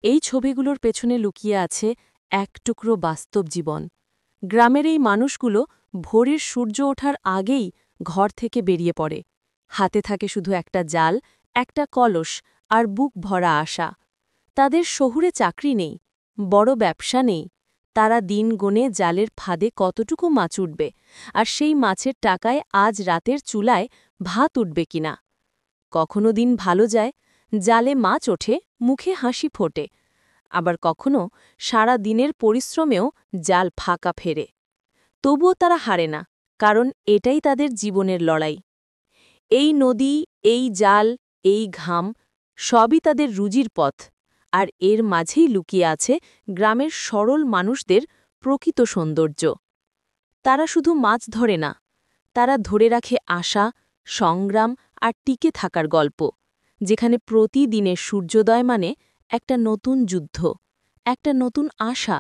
এই ছবিগুলোর পেছনে লুকিয়ে আছে এক টুকরো বাস্তব জীবন। গ্রামের এই মানুষগুলো ভোরের সূর্য ওঠার আগেই ঘর থেকে বেরিয়ে পড়ে। হাতে থাকে শুধু একটা জাল, একটা কলস আর বুক ভরা আশা। তাদের শহুরে চাকরি নেই, বড় ব্যবসা নেই। তারা দিন গুনে জালের ফাঁদে কতটুকু মাছ উঠবে, আর সেই মাছের টাকায় আজ রাতের চুলায় ভাত উঠবে কিনা। কখনো দিন ভালো যায়, জালে মাছ ওঠে, মুখে হাসি ফোটে। আবার কখনো সারা দিনের পরিশ্রমেও জাল ফাঁকা ফেরে। তবুও তারা হারে না, কারণ এটাই তাদের জীবনের লড়াই। এই নদী, এই জাল, এই ঘাম সবই তাদের রুজির পথ। আর এর মাঝেই লুকিয়ে আছে গ্রামের সরল মানুষদের প্রকৃত সৌন্দর্য। তারা শুধু মাছ ধরে না, তারা ধরে রাখে আশা, সংগ্রাম আর টিকে থাকার গল্প, যেখানে প্রতিদিনের সূর্যোদয় মানে একটা নতুন যুদ্ধ, একটা নতুন আশা।